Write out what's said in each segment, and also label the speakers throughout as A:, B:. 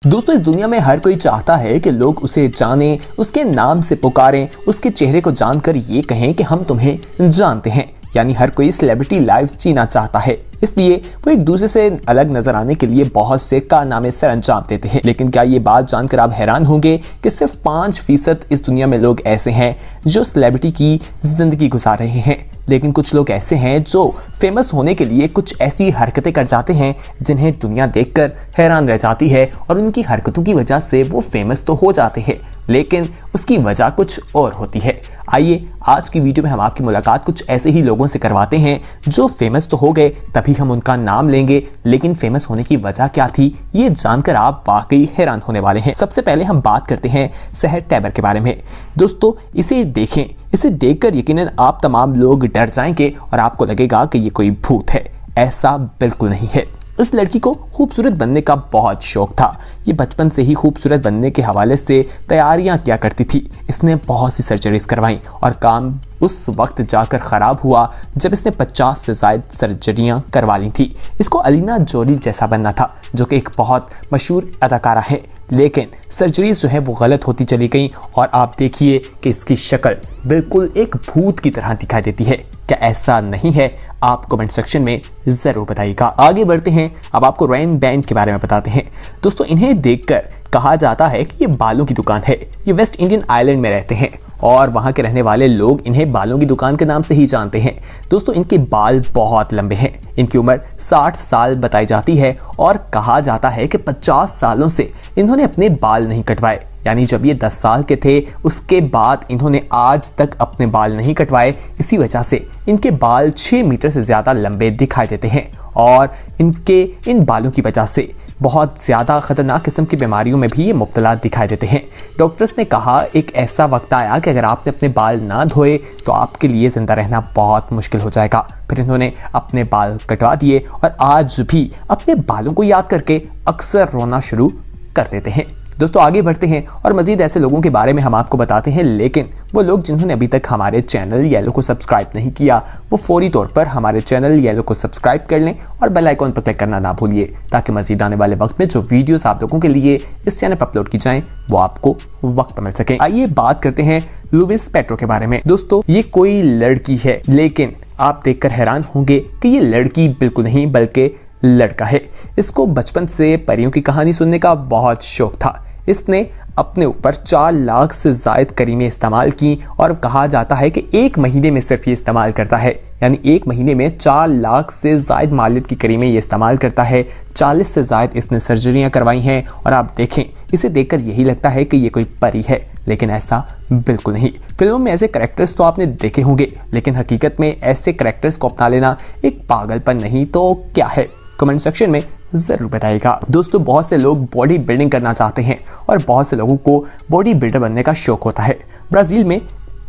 A: दोस्तों, इस दुनिया में हर कोई चाहता है कि लोग उसे जानें, उसके नाम से पुकारें, उसके चेहरे को जानकर ये कहें कि हम तुम्हें जानते हैं। यानी हर कोई सेलिब्रिटी लाइफ जीना चाहता है, इसलिए वो एक दूसरे से अलग नजर आने के लिए बहुत से कारनामे सर अंजाम देते हैं। लेकिन क्या ये बात जानकर आप हैरान होंगे कि सिर्फ 5% इस दुनिया में लोग ऐसे हैं जो सेलिब्रिटी की जिंदगी गुजार रहे हैं। लेकिन कुछ लोग ऐसे हैं जो फेमस होने के लिए कुछ ऐसी हरकतें कर जाते हैं जिन्हें दुनिया देखकर हैरान रह जाती है, और उनकी हरकतों की वजह से वो फेमस तो हो जाते हैं, लेकिन उसकी वजह कुछ और होती है। आइए आज की वीडियो में हम आपकी मुलाकात कुछ ऐसे ही लोगों से करवाते हैं जो फेमस तो हो गए, तभी हम उनका नाम लेंगे, लेकिन फेमस होने की वजह क्या थी ये जानकर आप वाकई हैरान होने वाले हैं। सबसे पहले हम बात करते हैं शहर टैबर के बारे में। दोस्तों, इसे देखें, इसे देखकर यकीनन आप तमाम लोग डर जाएंगे और आपको लगेगा कि ये कोई भूत है। ऐसा बिल्कुल नहीं है। इस लड़की को खूबसूरत बनने का बहुत शौक था। ये बचपन से ही खूबसूरत बनने के हवाले से तैयारियां किया करती थी। इसने बहुत सी सर्जरीज करवाई और काम उस वक्त जाकर खराब हुआ जब इसने 50 से ज्यादा सर्जरियां करवा ली थी। इसको अलीना जोली जैसा बनना था, जो कि एक बहुत मशहूर अदाकारा है, लेकिन सर्जरीज जो है वो गलत होती चली गई और आप देखिए कि इसकी शक्ल बिल्कुल एक भूत की तरह दिखाई देती है। क्या ऐसा नहीं है? आप कमेंट सेक्शन में जरूर बताइएगा। आगे बढ़ते हैं, अब आपको रैन बैंड के बारे में बताते हैं। दोस्तों, इन्हें देखकर कहा जाता है कि ये बालों की दुकान है। ये वेस्ट इंडियन आइलैंड में रहते हैं और वहां के रहने वाले लोग इन्हें बालों की दुकान के नाम से ही जानते हैं। दोस्तों, इनके बाल बहुत लंबे हैं। इनकी उम्र 60 साल बताई जाती है और कहा जाता है कि 50 सालों से इन्होंने अपने बाल नहीं कटवाए। यानी जब ये 10 साल के थे उसके बाद इन्होंने आज तक अपने बाल नहीं कटवाए। इसी वजह से इनके बाल 6 मीटर से ज्यादा लंबे दिखाई देते हैं और इनके इन बालों की वजह से बहुत ज़्यादा खतरनाक किस्म की बीमारियों में भी ये मुब्तला दिखाई देते हैं। डॉक्टर्स ने कहा एक ऐसा वक्त आया कि अगर आपने अपने बाल ना धोए तो आपके लिए ज़िंदा रहना बहुत मुश्किल हो जाएगा। फिर इन्होंने अपने बाल कटवा दिए और आज भी अपने बालों को याद करके अक्सर रोना शुरू कर देते हैं। दोस्तों, आगे बढ़ते हैं और मजीद ऐसे लोगों के बारे में हम आपको बताते हैं, लेकिन वो लोग जिन्होंने अभी तक हमारे चैनल येलो को सब्सक्राइब नहीं किया वो फौरी तौर पर हमारे चैनल येलो को सब्सक्राइब कर लें और बेल आइकॉन पर क्लिक करना ना भूलिए, ताकि मजीद आने वाले वक्त में जो वीडियोस आप लोगों के लिए इस चैनल पर अपलोड की जाएं वो आपको वक्त पर मिल सके। आइए बात करते हैं लुइस पेट्रो के बारे में। दोस्तों, ये कोई लड़की है, लेकिन आप देखकर हैरान होंगे कि ये लड़की बिल्कुल नहीं बल्कि लड़का है। इसको बचपन से परियों की कहानी सुनने का बहुत शौक था। इसने अपने ऊपर 4 लाख से ज्यादा करीमें इस्तेमाल की और कहा जाता है कि एक महीने में सिर्फ ये इस्तेमाल करता है। यानी एक महीने में 4 लाख से ज्यादा मालियत की करीमें ये इस्तेमाल करता है। 40 से ज्यादा इसने सर्जरियां करवाई हैं और आप देखें, इसे देखकर यही लगता है कि ये कोई परी है, लेकिन ऐसा बिल्कुल नहीं। फिल्मों में ऐसे कैरेक्टर्स तो आपने देखे होंगे, लेकिन हकीकत में ऐसे कैरेक्टर्स को अपना लेना एक पागलपन नहीं तो क्या है? कमेंट सेक्शन में जरूर बताइएगा। दोस्तों, बहुत से लोग बॉडी बिल्डिंग करना चाहते हैं और बहुत से लोगों को बॉडी बिल्डर बनने का शौक होता है। ब्राजील में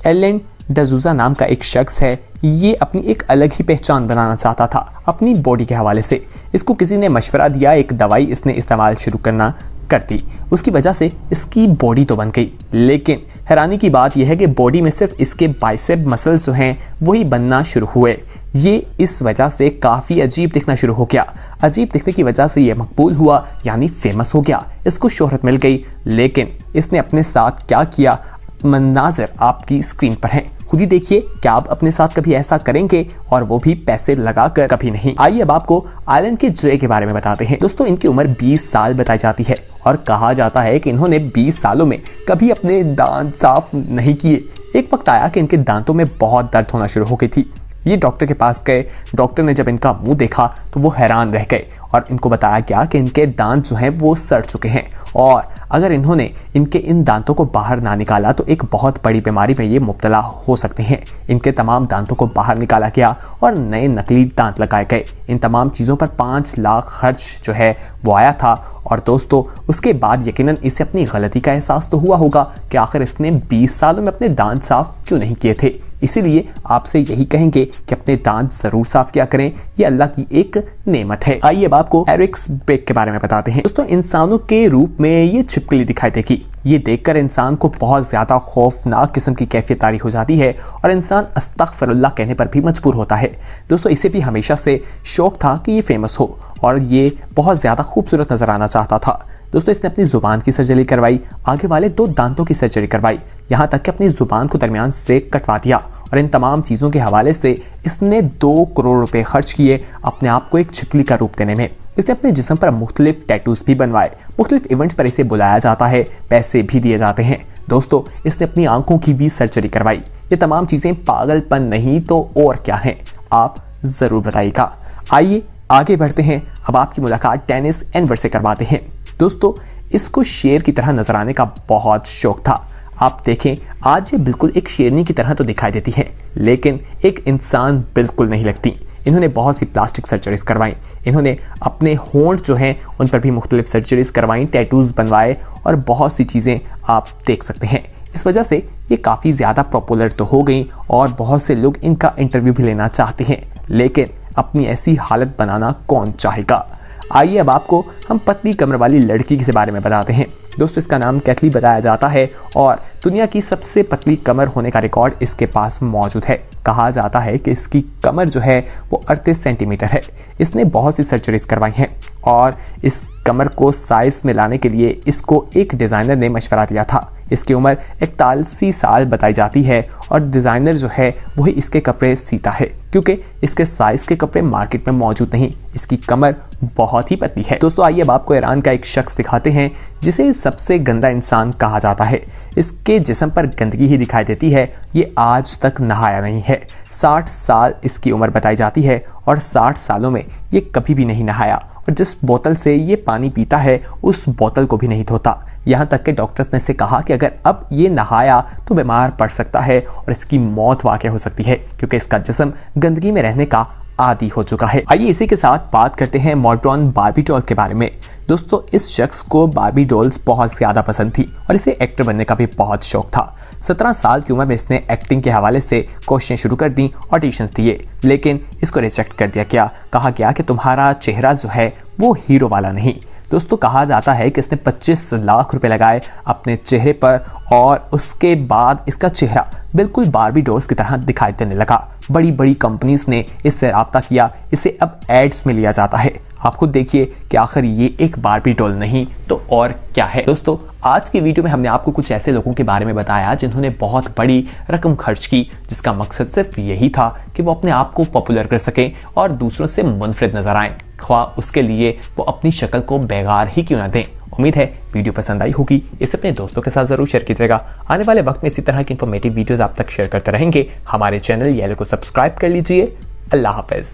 A: एलेन डजूजा नाम का एक शख्स है। ये अपनी एक अलग ही पहचान बनाना चाहता था अपनी बॉडी के हवाले से। इसको किसी ने मशवरा दिया, एक दवाई इसने इस्तेमाल शुरू करना कर दी। उसकी वजह से इसकी बॉडी तो बन गई, लेकिन हैरानी की बात यह है कि बॉडी में सिर्फ इसके बाइसेप मसल्स जो हैं वही बनना शुरू हुए। ये इस वजह से काफ़ी अजीब दिखना शुरू हो गया। अजीब दिखने की वजह से ये मकबूल हुआ, यानी फेमस हो गया, इसको शोहरत मिल गई। लेकिन इसने अपने साथ क्या किया, मनाज़र आपकी स्क्रीन पर हैं, खुद ही देखिए। क्या आप अपने साथ कभी ऐसा करेंगे, और वो भी पैसे लगाकर? कभी नहीं। आइए अब आपको आइलैंड के जे के बारे में बताते हैं। दोस्तों, इनकी उम्र 20 साल बताई जाती है और कहा जाता है कि इन्होंने 20 सालों में कभी अपने दांत साफ नहीं किए। एक वक्त आया कि इनके दांतों में बहुत दर्द होना शुरू हो गई थी। ये डॉक्टर के पास गए। डॉक्टर ने जब इनका मुंह देखा तो वो हैरान रह गए और इनको बताया गया कि इनके दांत जो हैं वो सड़ चुके हैं और अगर इन्होंने इनके इन दांतों को बाहर ना निकाला तो एक बहुत बड़ी बीमारी में ये मुब्तला हो सकते हैं। इनके तमाम दांतों को बाहर निकाला गया और नए नकली दांत लगाए गए। इन तमाम चीज़ों पर 5 लाख खर्च जो है वो आया था। और दोस्तों, उसके बाद यकीनन इसे अपनी गलती का एहसास तो हुआ होगा कि आखिर इसने 20 सालों में अपने दांत साफ क्यों नहीं किए थे। इसीलिए आपसे यही कहेंगे कि अपने दांत जरूर साफ किया करें, ये अल्लाह की एक नेमत है। आइए अब आपको एरिक्स बेक के बारे में बताते हैं। दोस्तों, इंसानों के रूप में ये छिपकली दिखाई देगी। ये देखकर इंसान को बहुत ज्यादा खौफनाक किस्म की कैफियत तारी हो जाती है और इंसान अस्तगफिरुल्लाह कहने पर भी मजबूर होता है। दोस्तों, इसे भी हमेशा से शौक था कि ये फेमस हो और ये बहुत ज्यादा खूबसूरत नजर आना चाहता था। दोस्तों इसने अपनी जुबान की सर्जरी करवाई, आगे वाले 2 दांतों की सर्जरी करवाई, यहाँ तक कि अपनी जुबान को दरमियान से कटवा दिया। और इन तमाम चीज़ों के हवाले से इसने 2 करोड़ रुपए खर्च किए अपने आप को एक छिपकली का रूप देने में। इसने अपने जिस्म पर मुख्तलिफ टैटूज भी बनवाए, मुख्तलिफ इवेंट्स पर इसे बुलाया जाता है, पैसे भी दिए जाते हैं। दोस्तों इसने अपनी आंखों की भी सर्जरी करवाई। ये तमाम चीज़ें पागलपन नहीं तो और क्या है, आप ज़रूर बताइएगा। आइए आगे बढ़ते हैं, अब आपकी मुलाकात डेनिस एनवर से करवाते हैं। दोस्तों इसको शेर की तरह नजर आने का बहुत शौक था। आप देखें आज ये बिल्कुल एक शेरनी की तरह तो दिखाई देती है, लेकिन एक इंसान बिल्कुल नहीं लगती। इन्होंने बहुत सी प्लास्टिक सर्जरीज करवाई, इन्होंने अपने होंठ जो हैं उन पर भी मुख्तलिफ सर्जरीज करवाई, टैटूज बनवाए और बहुत सी चीज़ें आप देख सकते हैं। इस वजह से ये काफ़ी ज़्यादा पॉपुलर तो हो गई और बहुत से लोग इनका इंटरव्यू भी लेना चाहते हैं, लेकिन अपनी ऐसी हालत बनाना कौन चाहेगा। आइए अब आपको हम पतली कमर वाली लड़की के बारे में बताते हैं। दोस्तों इसका नाम कैथली बताया जाता है और दुनिया की सबसे पतली कमर होने का रिकॉर्ड इसके पास मौजूद है। कहा जाता है कि इसकी कमर जो है वो 38 सेंटीमीटर है। इसने बहुत सी सर्जरीज करवाई हैं और इस कमर को साइज में लाने के लिए इसको एक डिज़ाइनर ने मशवरा दिया था। इसकी उम्र 41 साल बताई जाती है और डिज़ाइनर जो है वही इसके कपड़े सीता है, क्योंकि इसके साइज़ के कपड़े मार्केट में मौजूद नहीं। इसकी कमर बहुत ही पतली है। दोस्तों आइए अब आपको ईरान का एक शख्स दिखाते हैं जिसे सबसे गंदा इंसान कहा जाता है। इसके जिस्म पर गंदगी ही दिखाई देती है, ये आज तक नहाया नहीं है। 60 साल इसकी उम्र बताई जाती है और 60 सालों में ये कभी भी नहीं नहाया और जिस बोतल से ये पानी पीता है उस बोतल को भी नहीं धोता। यहाँ तक कि डॉक्टर्स ने इसे कहा कि अगर अब ये नहाया तो बीमार पड़ सकता है और इसकी मौत वाक़ई हो सकती है, क्योंकि इसका जिस्म गंदगी में रहने का आदी हो चुका है। आइए इसी के साथ बात करते हैं मॉर्टन बार्बी डॉल के बारे में। दोस्तों इस शख्स को बार्बी डॉल्स बहुत ज़्यादा पसंद थी और इसे एक्टर बनने का भी बहुत शौक था। 17 साल की उम्र में इसने एक्टिंग के हवाले से कोशिशें शुरू कर दी, ऑडिशंस दिए, लेकिन इसको रिजेक्ट कर दिया गया। कहा गया कि तुम्हारा चेहरा जो है वो हीरो वाला नहीं। दोस्तों कहा जाता है कि इसने 25 लाख रुपए लगाए अपने चेहरे पर और उसके बाद इसका चेहरा बिल्कुल बार्बी डॉल्स की तरह दिखाई देने लगा। बड़ी बड़ी कंपनीज ने इससे रब्ता किया, इसे अब एड्स में लिया जाता है। आप खुद देखिए कि आखिर ये एक बार्बी डॉल नहीं तो और क्या है। दोस्तों आज की वीडियो में हमने आपको कुछ ऐसे लोगों के बारे में बताया जिन्होंने बहुत बड़ी रकम खर्च की, जिसका मकसद सिर्फ यही था कि वो अपने आप को पॉपुलर कर सकें और दूसरों से मुनफरिद नजर आएं, ख्वाह उसके लिए वो अपनी शक्ल को बेगार ही क्यों ना दें। उम्मीद है वीडियो पसंद आई होगी, इसे अपने दोस्तों के साथ जरूर शेयर कीजिएगा। आने वाले वक्त में इसी तरह की इंफॉर्मेटिव वीडियोस आप तक शेयर करते रहेंगे। हमारे चैनल येलो को सब्सक्राइब कर लीजिए। अल्लाह हाफिज।